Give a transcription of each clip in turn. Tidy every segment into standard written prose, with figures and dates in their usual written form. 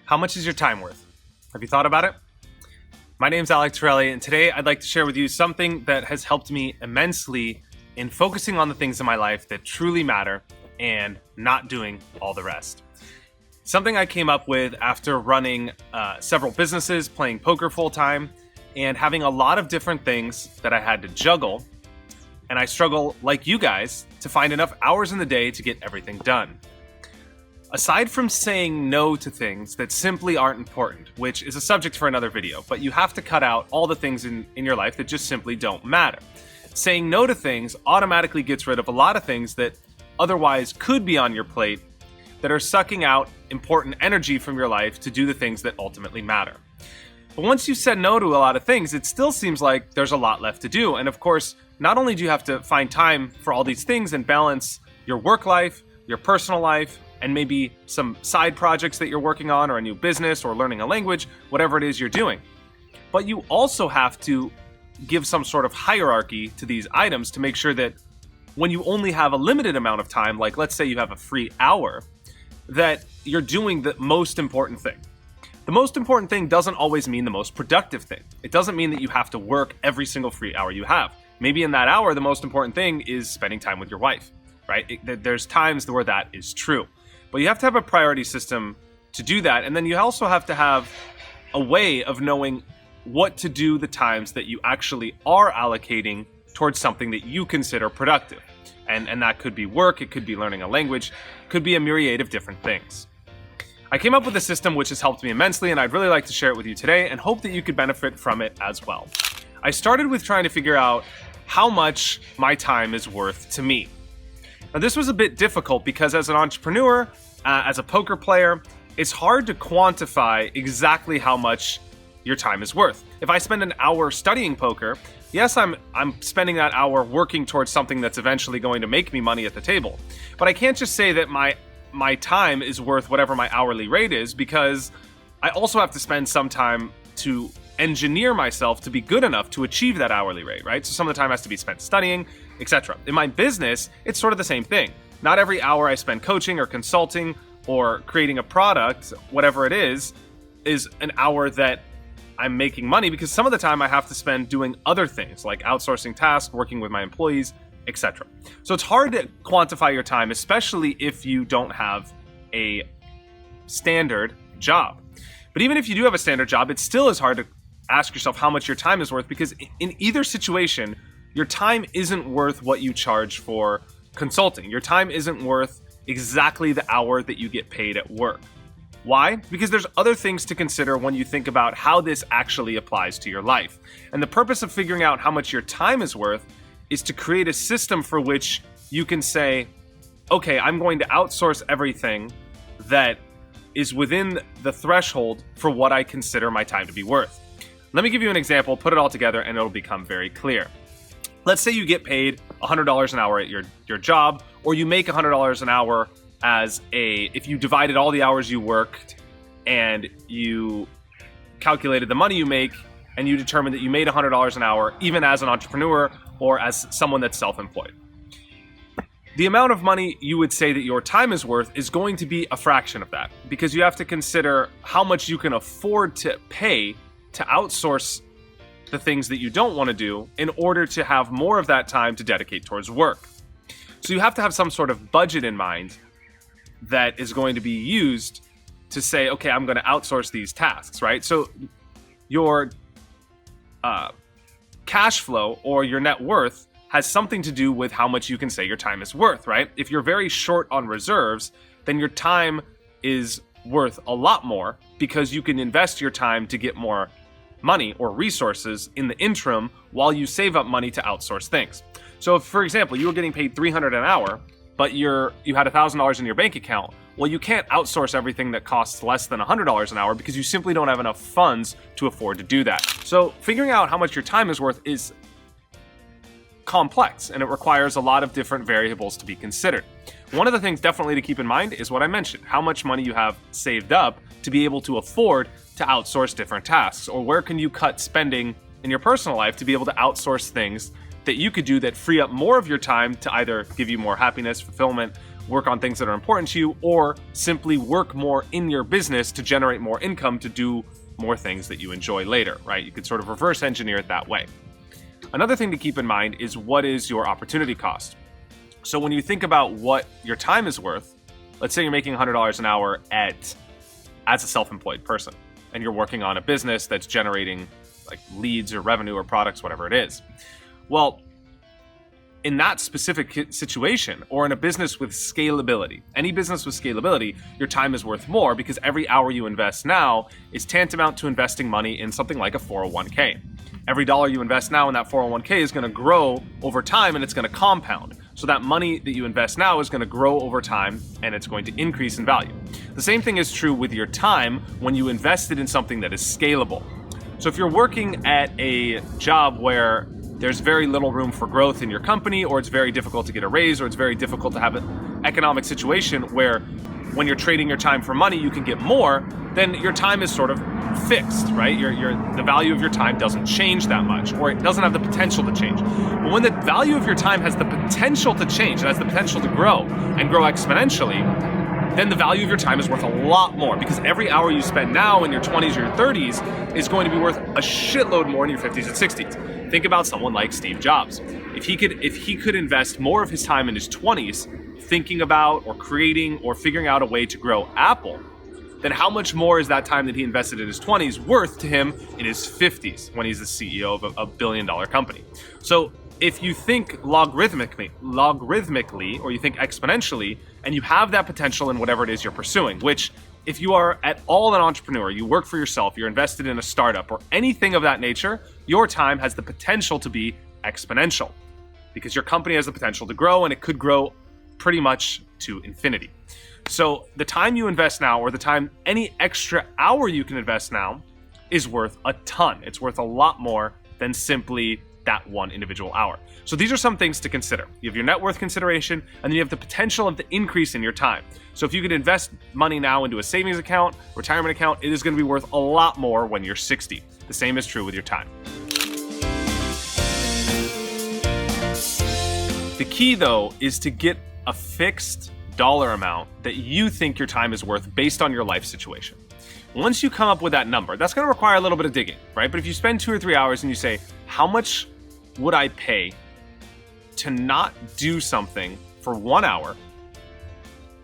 How much is your time worth? Have you thought about it? My name's Alec Torelli, and today I'd like to share with you something that has helped me immensely in focusing on the things in my life that truly matter and not doing all the rest. Something I came up with after running several businesses, playing poker full-time, and having a lot of different things that I had to juggle. And I struggle, like you guys, to find enough hours in the day to get everything done. Aside from saying no to things that simply aren't important, which is a subject for another video, but you have to cut out all the things in your life that just simply don't matter. Saying no to things automatically gets rid of a lot of things that otherwise could be on your plate that are sucking out important energy from your life to do the things that ultimately matter. But once you've said no to a lot of things, it still seems like there's a lot left to do. And of course, not only do you have to find time for all these things and balance your work life, your personal life, and maybe some side projects that you're working on, or a new business, or learning a language, whatever it is you're doing. But you also have to give some sort of hierarchy to these items to make sure that when you only have a limited amount of time, like let's say you have a free hour, that you're doing the most important thing. The most important thing doesn't always mean the most productive thing. It doesn't mean that you have to work every single free hour you have. Maybe in that hour, the most important thing is spending time with your wife, right? There's times where that is true. But you have to have a priority system to do that. And then you also have to have a way of knowing what to do the times that you actually are allocating towards something that you consider productive. And that could be work, it could be learning a language, it could be a myriad of different things. I came up with a system which has helped me immensely, and I'd really like to share it with you today and hope that you could benefit from it as well. I started with trying to figure out how much my time is worth to me. Now, this was a bit difficult because as an entrepreneur, as a poker player, it's hard to quantify exactly how much your time is worth. If I spend an hour studying poker, yes, I'm spending that hour working towards something that's eventually going to make me money at the table. But I can't just say that my time is worth whatever my hourly rate is, because I also have to spend some time to engineer myself to be good enough to achieve that hourly rate, right? So some of the time has to be spent studying, etc. In my business, it's sort of the same thing. Not every hour I spend coaching or consulting or creating a product, whatever it is an hour that I'm making money, because some of the time I have to spend doing other things like outsourcing tasks, working with my employees, etc. So it's hard to quantify your time, especially if you don't have a standard job. But even if you do have a standard job, it still is hard to ask yourself how much your time is worth, because in either situation, your time isn't worth what you charge for consulting. Your time isn't worth exactly the hour that you get paid at work. Why? Because there's other things to consider when you think about how this actually applies to your life. And the purpose of figuring out how much your time is worth is to create a system for which you can say, okay, I'm going to outsource everything that is within the threshold for what I consider my time to be worth. Let me give you an example, put it all together, and it'll become very clear. Let's say you get paid $100 an hour at your job, or you make $100 an hour if you divided all the hours you worked and you calculated the money you make and you determined that you made $100 an hour, even as an entrepreneur or as someone that's self-employed. The amount of money you would say that your time is worth is going to be a fraction of that, because you have to consider how much you can afford to pay to outsource the things that you don't want to do in order to have more of that time to dedicate towards work. So you have to have some sort of budget in mind that is going to be used to say, okay, I'm going to outsource these tasks, right? So your cash flow or your net worth has something to do with how much you can say your time is worth, right? If you're very short on reserves, then your time is worth a lot more, because you can invest your time to get more money or resources in the interim while you save up money to outsource things. So if, for example, you were getting paid $300 an hour, but you had $1,000 in your bank account, well, you can't outsource everything that costs less than $100 an hour, because you simply don't have enough funds to afford to do that. So figuring out how much your time is worth is complex, and it requires a lot of different variables to be considered. One of the things definitely to keep in mind is what I mentioned, how much money you have saved up to be able to afford to outsource different tasks, or where can you cut spending in your personal life to be able to outsource things that you could do that free up more of your time to either give you more happiness, fulfillment, work on things that are important to you, or simply work more in your business to generate more income to do more things that you enjoy later, right? You could sort of reverse engineer it that way. Another thing to keep in mind is what is your opportunity cost. So when you think about what your time is worth, let's say you're making $100 an hour as a self-employed person, and you're working on a business that's generating like leads or revenue or products, whatever it is. Well, in that specific situation, or in a business with scalability, any business with scalability, your time is worth more because every hour you invest now is tantamount to investing money in something like a 401k. Every dollar you invest now in that 401k is going to grow over time, and it's going to compound. So that money that you invest now is going to grow over time, and it's going to increase in value. The same thing is true with your time when you invest it in something that is scalable. So if you're working at a job where there's very little room for growth in your company, or it's very difficult to get a raise, or it's very difficult to have an economic situation where when you're trading your time for money, you can get more, then your time is sort of fixed, right? The value of your time doesn't change that much, or it doesn't have the potential to change. But when the value of your time has the potential to change, it has the potential to grow and grow exponentially, then the value of your time is worth a lot more, because every hour you spend now in your 20s or your 30s is going to be worth a shitload more in your 50s and 60s. Think about someone like Steve Jobs. If he could invest more of his time in his 20s thinking about or creating or figuring out a way to grow Apple, then how much more is that time that he invested in his 20s worth to him in his 50s when he's the CEO of a billion-dollar company? So if you think logarithmically, or you think exponentially, and you have that potential in whatever it is you're pursuing, which if you are at all an entrepreneur, you work for yourself, you're invested in a startup or anything of that nature, your time has the potential to be exponential because your company has the potential to grow, and it could grow pretty much to infinity. So the time you invest now, or the time, any extra hour you can invest now, is worth a ton. It's worth a lot more than simply that one individual hour. So these are some things to consider. You have your net worth consideration, and then you have the potential of the increase in your time. So if you could invest money now into a savings account, retirement account, it is going to be worth a lot more when you're 60. The same is true with your time. The key, though, is to get a fixed dollar amount that you think your time is worth based on your life situation. Once you come up with that number, that's going to require a little bit of digging, right? But if you spend 2 or 3 hours and you say, how much would I pay to not do something for 1 hour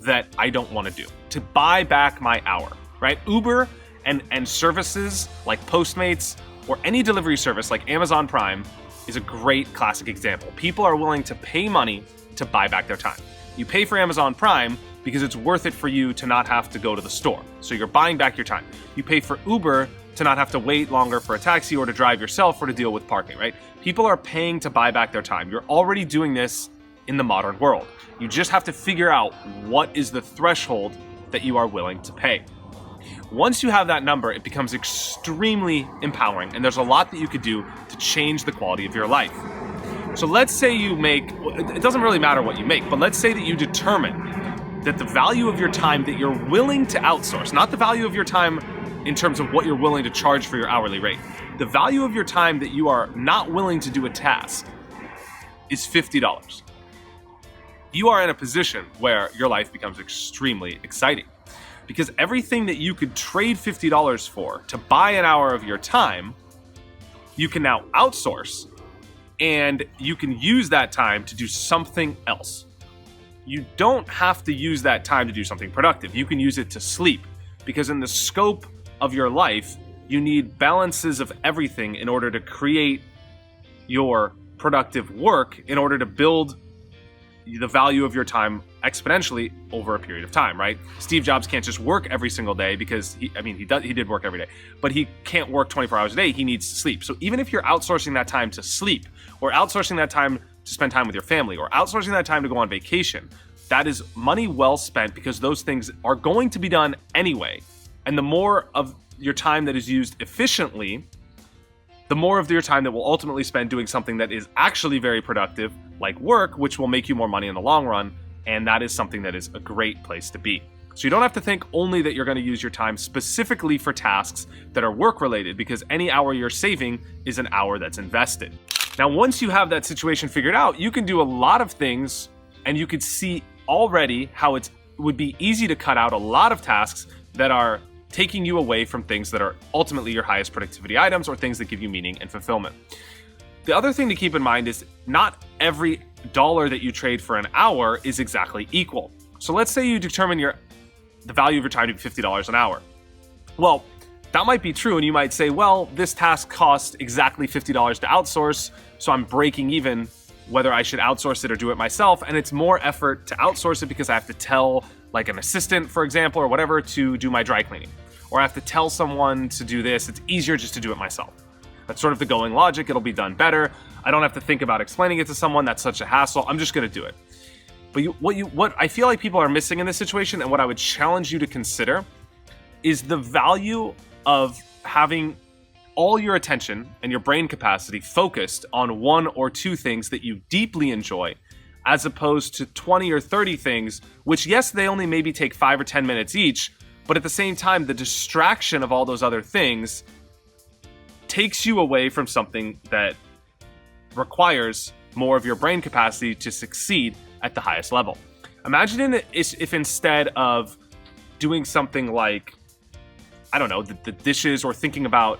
that I don't want to do, to buy back my hour, right? Uber and services like Postmates or any delivery service like Amazon Prime is a great classic example. People are willing to pay money to buy back their time. You pay for Amazon Prime because it's worth it for you to not have to go to the store. So you're buying back your time. You pay for Uber to not have to wait longer for a taxi or to drive yourself or to deal with parking, right? People are paying to buy back their time. You're already doing this in the modern world. You just have to figure out what is the threshold that you are willing to pay. Once you have that number, it becomes extremely empowering, and there's a lot that you could do to change the quality of your life. So let's say you make, it doesn't really matter what you make, but let's say that you determine that the value of your time that you're willing to outsource, not the value of your time in terms of what you're willing to charge for your hourly rate, the value of your time that you are not willing to do a task is $50. You are in a position where your life becomes extremely exciting, because everything that you could trade $50 for to buy an hour of your time, you can now outsource, and you can use that time to do something else. You don't have to use that time to do something productive. You can use it to sleep, because in the scope of your life, you need balances of everything in order to create your productive work, in order to build the value of your time exponentially over a period of time, right? Steve Jobs can't just work every single day because he did work every day, but he can't work 24 hours a day. He needs to sleep. So even if you're outsourcing that time to sleep, or outsourcing that time to spend time with your family, or outsourcing that time to go on vacation, that is money well spent, because those things are going to be done anyway. And the more of your time that is used efficiently, the more of your time that will ultimately spend doing something that is actually very productive, like work, which will make you more money in the long run. And that is something that is a great place to be. So you don't have to think only that you're going to use your time specifically for tasks that are work related, because any hour you're saving is an hour that's invested. Now, once you have that situation figured out, you can do a lot of things, and you could see already how it would be easy to cut out a lot of tasks that are taking you away from things that are ultimately your highest productivity items or things that give you meaning and fulfillment. The other thing to keep in mind is not every dollar that you trade for an hour is exactly equal. So let's say you determine the value of your time to be $50 an hour. Well, that might be true, and you might say, well, this task costs exactly $50 to outsource, so I'm breaking even whether I should outsource it or do it myself, and it's more effort to outsource it because I have to tell like an assistant, for example, or whatever, to do my dry cleaning. Or I have to tell someone to do this. It's easier just to do it myself. That's sort of the going logic. It'll be done better. I don't have to think about explaining it to someone. That's such a hassle. I'm just going to do it. But what I feel like people are missing in this situation, and what I would challenge you to consider, is the value of having all your attention and your brain capacity focused on one or two things that you deeply enjoy, as opposed to 20 or 30 things, which, yes, they only maybe take 5 or 10 minutes each, but at the same time, the distraction of all those other things takes you away from something that requires more of your brain capacity to succeed at the highest level. Imagine if instead of doing something like, I don't know, the dishes, or thinking about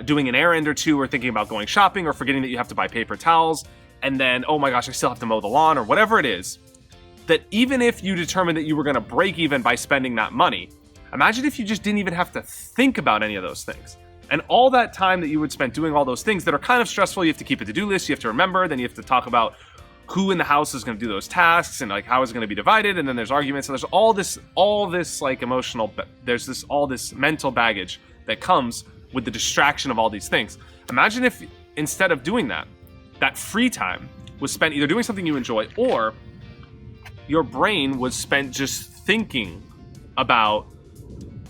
doing an errand or two, or thinking about going shopping, or forgetting that you have to buy paper towels, and then, oh my gosh, I still have to mow the lawn, or whatever it is, that even if you determined that you were going to break even by spending that money, imagine if you just didn't even have to think about any of those things. And all that time that you would spend doing all those things that are kind of stressful, you have to keep a to-do list, you have to remember, then you have to talk about who in the house is going to do those tasks, and like how is it going to be divided, and then there's arguments, and there's all this like emotional, all this mental baggage that comes with the distraction of all these things. Imagine if instead of doing that free time was spent either doing something you enjoy, or your brain was spent just thinking about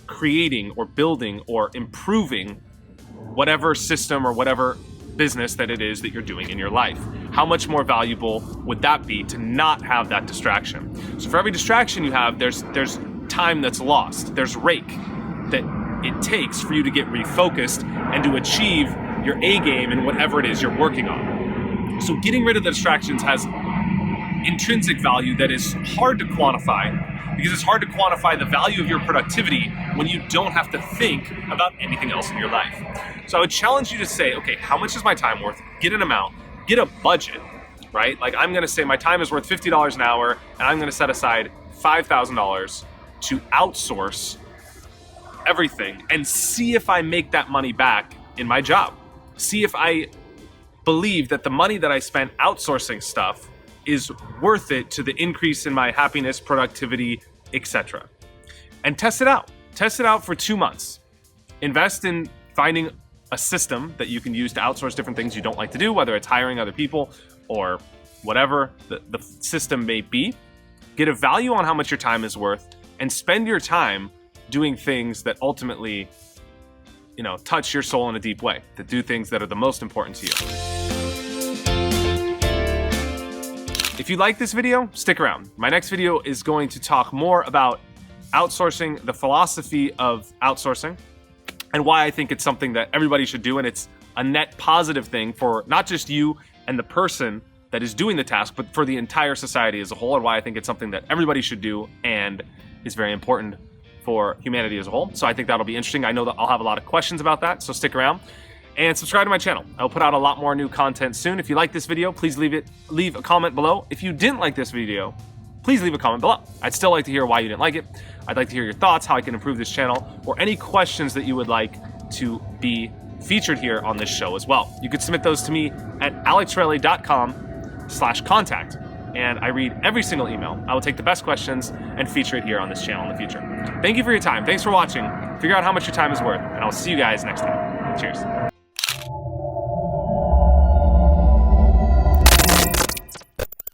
creating or building or improving whatever system or whatever business that it is that you're doing in your life. How much more valuable would that be to not have that distraction? So for every distraction you have, there's time that's lost. There's rake that it takes for you to get refocused and to achieve your A game in whatever it is you're working on. So getting rid of the distractions has intrinsic value that is hard to quantify, because it's hard to quantify the value of your productivity when you don't have to think about anything else in your life. So I would challenge you to say, okay, how much is my time worth? Get an amount, get a budget, right? Like I'm going to say my time is worth $50 an hour, and I'm going to set aside $5,000 to outsource everything and see if I make that money back in my job. See if I believe that the money that I spent outsourcing stuff is worth it to the increase in my happiness, productivity, etc. And test it out. Test it out for 2 months. Invest in finding a system that you can use to outsource different things you don't like to do, whether it's hiring other people or whatever the system may be. Get a value on how much your time is worth, and spend your time doing things that ultimately, touch your soul in a deep way, that do things that are the most important to you. If you like this video, stick around. My next video is going to talk more about outsourcing, the philosophy of outsourcing, and why I think it's something that everybody should do, and it's a net positive thing for not just you and the person that is doing the task, but for the entire society as a whole, and why I think it's something that everybody should do and is very important for humanity as a whole. So I think that'll be interesting. I know that I'll have a lot of questions about that, so stick around. And subscribe to my channel. I'll put out a lot more new content soon. If you like this video, please leave a comment below. If you didn't like this video, please leave a comment below. I'd still like to hear why you didn't like it. I'd like to hear your thoughts, how I can improve this channel, or any questions that you would like to be featured here on this show as well. You could submit those to me at alectorelli.com/contact. And I read every single email. I will take the best questions and feature it here on this channel in the future. Thank you for your time. Thanks for watching. Figure out how much your time is worth, and I'll see you guys next time. Cheers.